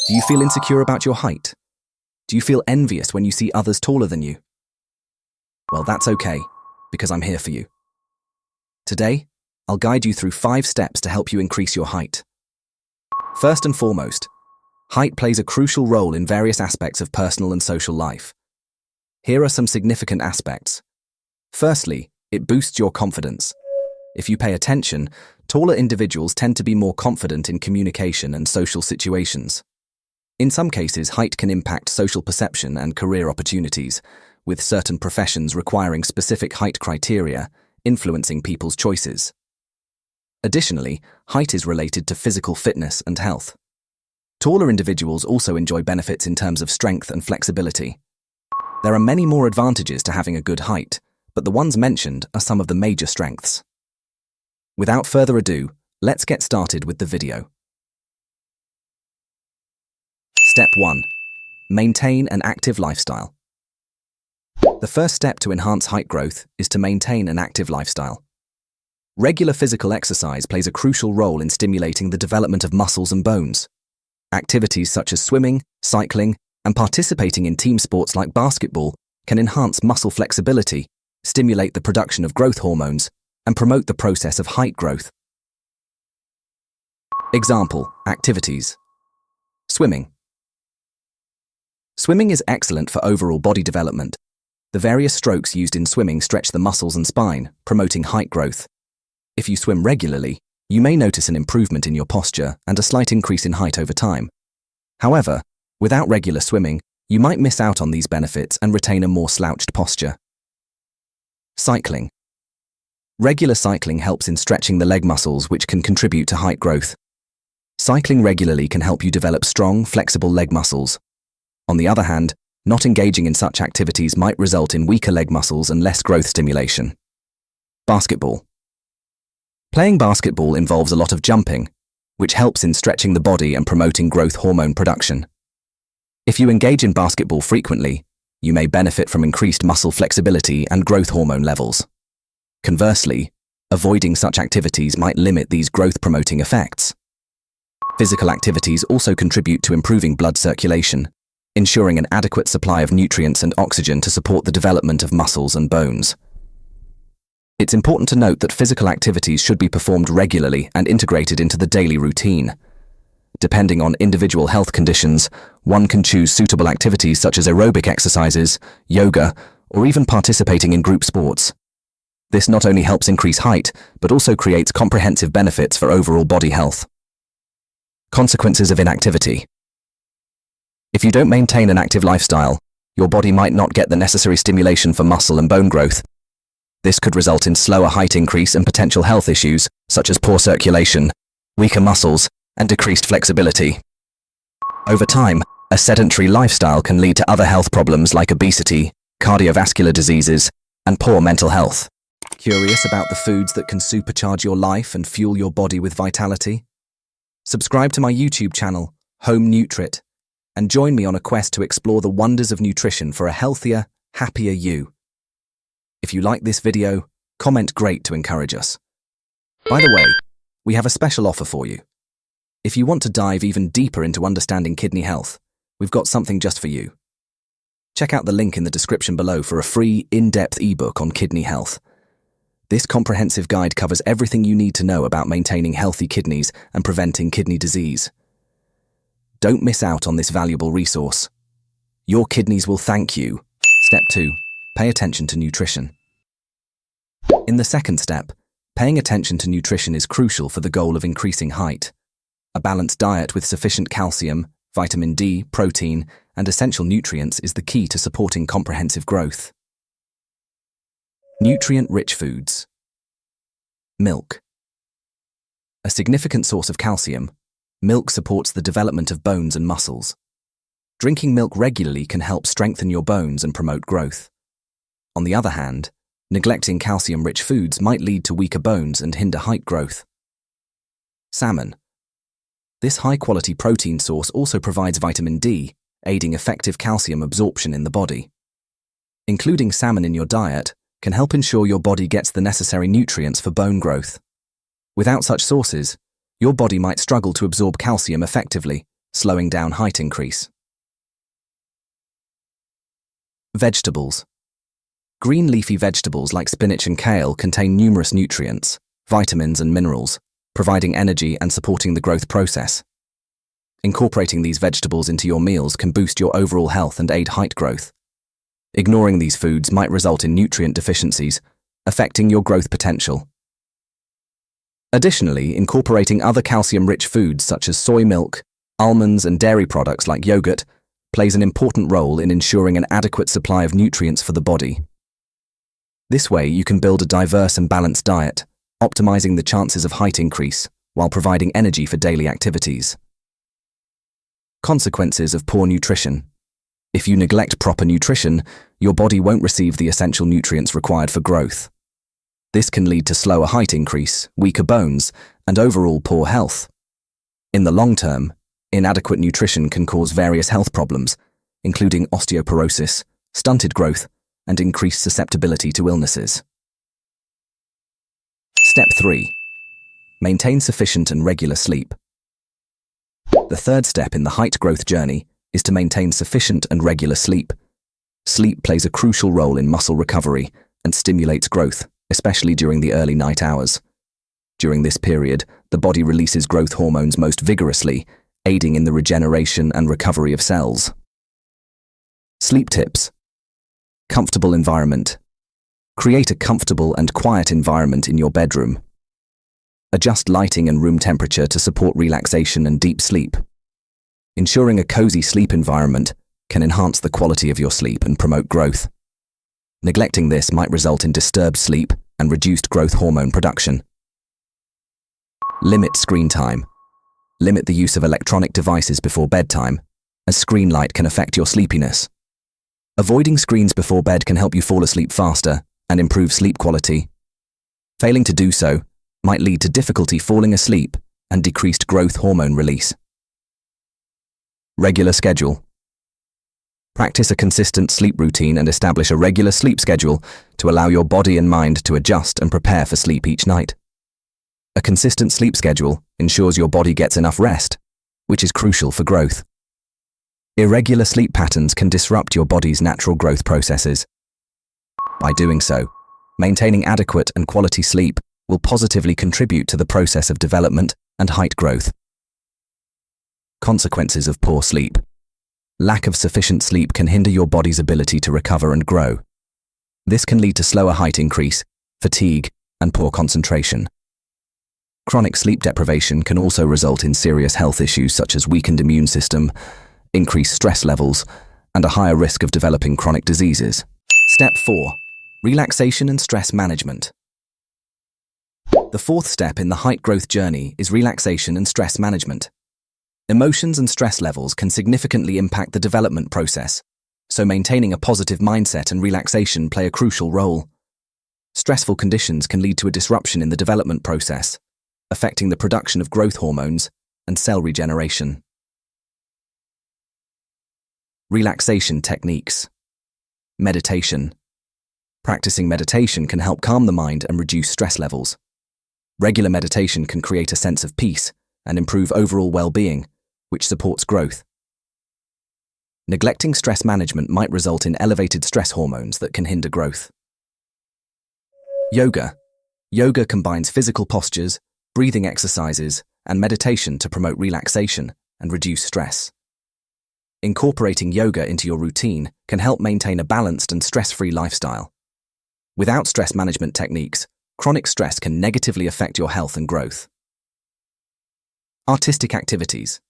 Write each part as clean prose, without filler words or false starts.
Do you feel insecure about your height? Do you feel envious when you see others taller than you? Well, that's okay, because I'm here for you. Today, I'll guide you through 5 steps to help you increase your height. First and foremost, height plays a crucial role in various aspects of personal and social life. Here are some significant aspects. Firstly, it boosts your confidence. If you pay attention, taller individuals tend to be more confident in communication and social situations. In some cases, height can impact social perception and career opportunities, with certain professions requiring specific height criteria, influencing people's choices. Additionally, height is related to physical fitness and health. Taller individuals also enjoy benefits in terms of strength and flexibility. There are many more advantages to having a good height, but the ones mentioned are some of the major strengths. Without further ado, let's get started with the video. Step 1. Maintain an active lifestyle. The first step to enhance height growth is to maintain an active lifestyle. Regular physical exercise plays a crucial role in stimulating the development of muscles and bones. Activities such as swimming, cycling, and participating in team sports like basketball can enhance muscle flexibility, stimulate the production of growth hormones, and promote the process of height growth. Example: activities. Swimming. Swimming is excellent for overall body development. The various strokes used in swimming stretch the muscles and spine, promoting height growth. If you swim regularly, you may notice an improvement in your posture and a slight increase in height over time. However, without regular swimming, you might miss out on these benefits and retain a more slouched posture. Cycling. Regular cycling helps in stretching the leg muscles, which can contribute to height growth. Cycling regularly can help you develop strong, flexible leg muscles. On the other hand, not engaging in such activities might result in weaker leg muscles and less growth stimulation. Basketball. Playing basketball involves a lot of jumping, which helps in stretching the body and promoting growth hormone production. If you engage in basketball frequently, you may benefit from increased muscle flexibility and growth hormone levels. Conversely, avoiding such activities might limit these growth-promoting effects. Physical activities also contribute to improving blood circulation, ensuring an adequate supply of nutrients and oxygen to support the development of muscles and bones. It's important to note that physical activities should be performed regularly and integrated into the daily routine. Depending on individual health conditions, one can choose suitable activities such as aerobic exercises, yoga, or even participating in group sports. This not only helps increase height, but also creates comprehensive benefits for overall body health. Consequences of inactivity. If you don't maintain an active lifestyle, your body might not get the necessary stimulation for muscle and bone growth. This could result in slower height increase and potential health issues, such as poor circulation, weaker muscles, and decreased flexibility. Over time, a sedentary lifestyle can lead to other health problems like obesity, cardiovascular diseases, and poor mental health. Curious about the foods that can supercharge your life and fuel your body with vitality? Subscribe to my YouTube channel, Home Nutrit, and join me on a quest to explore the wonders of nutrition for a healthier, happier you. If you like this video, comment "great" to encourage us. By the way, we have a special offer for you. If you want to dive even deeper into understanding kidney health, we've got something just for you. Check out the link in the description below for a free, in-depth ebook on kidney health. This comprehensive guide covers everything you need to know about maintaining healthy kidneys and preventing kidney disease. Don't miss out on this valuable resource. Your kidneys will thank you. Step 2. Pay attention to nutrition. In the second step, paying attention to nutrition is crucial for the goal of increasing height. A balanced diet with sufficient calcium, vitamin D, protein, and essential nutrients is the key to supporting comprehensive growth. Nutrient-rich foods. Milk. A significant source of calcium, milk supports the development of bones and muscles. Drinking milk regularly can help strengthen your bones and promote growth. On the other hand, neglecting calcium-rich foods might lead to weaker bones and hinder height growth. Salmon. This high-quality protein source also provides vitamin D, aiding effective calcium absorption in the body. Including salmon in your diet can help ensure your body gets the necessary nutrients for bone growth. Without such sources, your body might struggle to absorb calcium effectively, slowing down height increase. Vegetables. Green leafy vegetables like spinach and kale contain numerous nutrients, vitamins and minerals, providing energy and supporting the growth process. Incorporating these vegetables into your meals can boost your overall health and aid height growth. Ignoring these foods might result in nutrient deficiencies, affecting your growth potential. Additionally, incorporating other calcium-rich foods such as soy milk, almonds, and dairy products like yogurt plays an important role in ensuring an adequate supply of nutrients for the body. This way, you can build a diverse and balanced diet, optimizing the chances of height increase while providing energy for daily activities. Consequences of poor nutrition. If you neglect proper nutrition, your body won't receive the essential nutrients required for growth. This can lead to slower height increase, weaker bones, and overall poor health. In the long term, inadequate nutrition can cause various health problems, including osteoporosis, stunted growth, and increased susceptibility to illnesses. Step 3. Maintain sufficient and regular sleep. The third step in the height growth journey is to maintain sufficient and regular sleep. Sleep plays a crucial role in muscle recovery and stimulates growth, especially during the early night hours. During this period, the body releases growth hormones most vigorously, aiding in the regeneration and recovery of cells. Sleep tips. Comfortable environment. Create a comfortable and quiet environment in your bedroom. Adjust lighting and room temperature to support relaxation and deep sleep. Ensuring a cozy sleep environment can enhance the quality of your sleep and promote growth. Neglecting this might result in disturbed sleep and reduced growth hormone production. Limit screen time. Limit the use of electronic devices before bedtime, as screen light can affect your sleepiness. Avoiding screens before bed can help you fall asleep faster and improve sleep quality. Failing to do so might lead to difficulty falling asleep and decreased growth hormone release. Regular schedule. Practice a consistent sleep routine and establish a regular sleep schedule to allow your body and mind to adjust and prepare for sleep each night. A consistent sleep schedule ensures your body gets enough rest, which is crucial for growth. Irregular sleep patterns can disrupt your body's natural growth processes. By doing so, maintaining adequate and quality sleep will positively contribute to the process of development and height growth. Consequences of poor sleep. Lack of sufficient sleep can hinder your body's ability to recover and grow. This can lead to slower height increase, fatigue, and poor concentration. Chronic sleep deprivation can also result in serious health issues such as weakened immune system, increased stress levels, and a higher risk of developing chronic diseases. Step 4. Relaxation and stress management. The fourth step in the height growth journey is relaxation and stress management. Emotions and stress levels can significantly impact the development process, so maintaining a positive mindset and relaxation play a crucial role. Stressful conditions can lead to a disruption in the development process, affecting the production of growth hormones and cell regeneration. Relaxation techniques. Meditation. Practicing meditation can help calm the mind and reduce stress levels. Regular meditation can create a sense of peace and improve overall well-being, which supports growth. Neglecting stress management might result in elevated stress hormones that can hinder growth. Yoga. Yoga combines physical postures, breathing exercises, and meditation to promote relaxation and reduce stress. Incorporating yoga into your routine can help maintain a balanced and stress-free lifestyle. Without stress management techniques, chronic stress can negatively affect your health and growth. Artistic activities.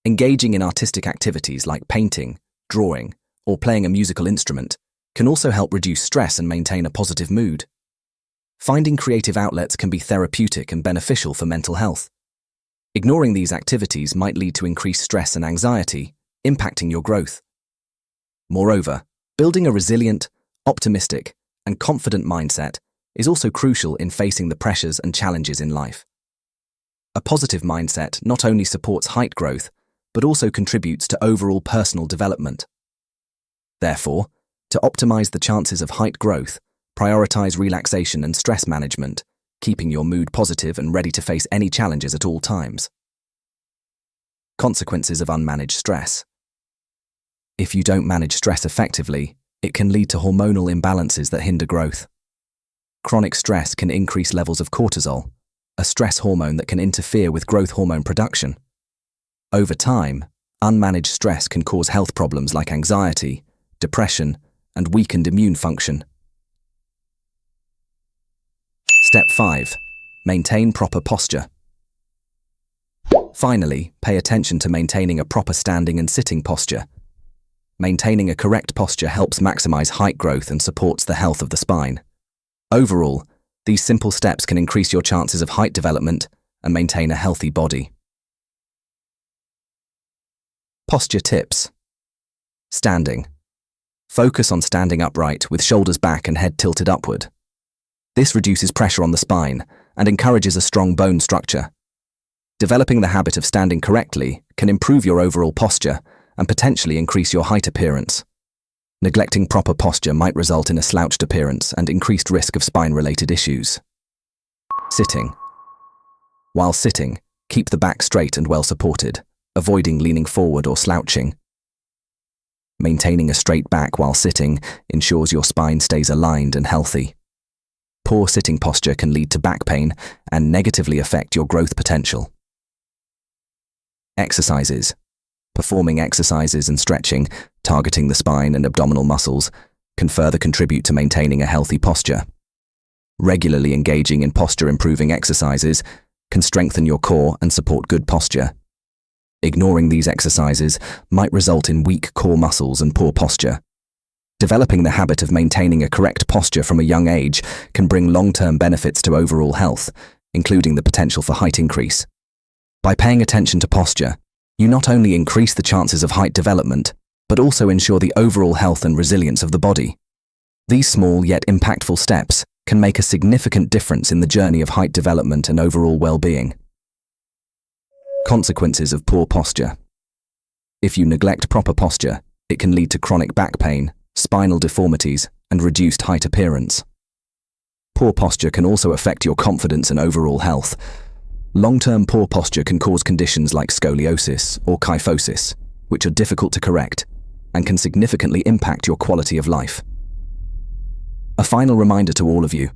Engaging in artistic activities like painting, drawing, or playing a musical instrument can also help reduce stress and maintain a positive mood. Finding creative outlets can be therapeutic and beneficial for mental health. Ignoring these activities might lead to increased stress and anxiety, impacting your growth. Moreover, building a resilient, optimistic, and confident mindset is also crucial in facing the pressures and challenges in life. A positive mindset not only supports height growth, but also contributes to overall personal development. Therefore, to optimize the chances of height growth, prioritize relaxation and stress management, keeping your mood positive and ready to face any challenges at all times. Consequences of unmanaged stress. If you don't manage stress effectively, it can lead to hormonal imbalances that hinder growth. Chronic stress can increase levels of cortisol, a stress hormone that can interfere with growth hormone production. Over time, unmanaged stress can cause health problems like anxiety, depression, and weakened immune function. Step 5. Maintain proper posture. Finally, pay attention to maintaining a proper standing and sitting posture. Maintaining a correct posture helps maximize height growth and supports the health of the spine. Overall, these simple steps can increase your chances of height development and maintain a healthy body. Posture tips. Standing. Focus on standing upright with shoulders back and head tilted upward. This reduces pressure on the spine and encourages a strong bone structure. Developing the habit of standing correctly can improve your overall posture and potentially increase your height appearance. Neglecting proper posture might result in a slouched appearance and increased risk of spine-related issues. Sitting. While sitting, keep the back straight and well supported, avoiding leaning forward or slouching. Maintaining a straight back while sitting ensures your spine stays aligned and healthy. Poor sitting posture can lead to back pain and negatively affect your growth potential. Exercises. Performing exercises and stretching, targeting the spine and abdominal muscles, can further contribute to maintaining a healthy posture. Regularly engaging in posture-improving exercises can strengthen your core and support good posture. Ignoring these exercises might result in weak core muscles and poor posture. Developing the habit of maintaining a correct posture from a young age can bring long-term benefits to overall health, including the potential for height increase. By paying attention to posture, you not only increase the chances of height development, but also ensure the overall health and resilience of the body. These small yet impactful steps can make a significant difference in the journey of height development and overall well-being. Consequences of poor posture. If you neglect proper posture, it can lead to chronic back pain, spinal deformities, and reduced height appearance. Poor posture can also affect your confidence and overall health. Long-term poor posture can cause conditions like scoliosis or kyphosis, which are difficult to correct and can significantly impact your quality of life. A final reminder to all of you: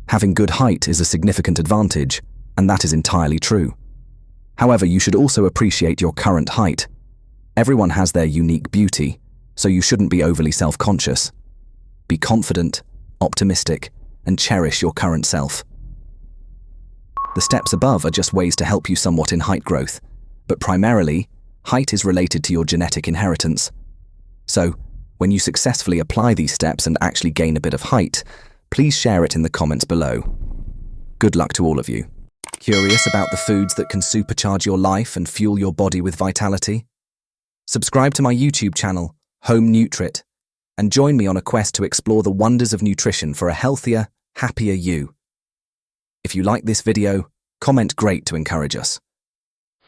having good height is a significant advantage, and that is entirely true. However, you should also appreciate your current height. Everyone has their unique beauty, so you shouldn't be overly self-conscious. Be confident, optimistic, and cherish your current self. The steps above are just ways to help you somewhat in height growth, but primarily, height is related to your genetic inheritance. So, when you successfully apply these steps and actually gain a bit of height, please share it in the comments below. Good luck to all of you. Curious about the foods that can supercharge your life and fuel your body with vitality? Subscribe to my YouTube channel, Home Nutrit, and join me on a quest to explore the wonders of nutrition for a healthier, happier you. If you like this video, comment "great" to encourage us.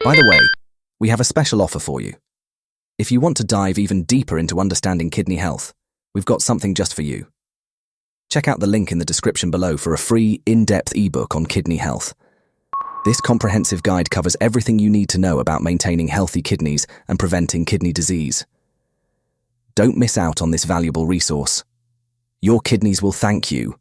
By the way, we have a special offer for you. If you want to dive even deeper into understanding kidney health, we've got something just for you. Check out the link in the description below for a free, in-depth ebook on kidney health. This comprehensive guide covers everything you need to know about maintaining healthy kidneys and preventing kidney disease. Don't miss out on this valuable resource. Your kidneys will thank you.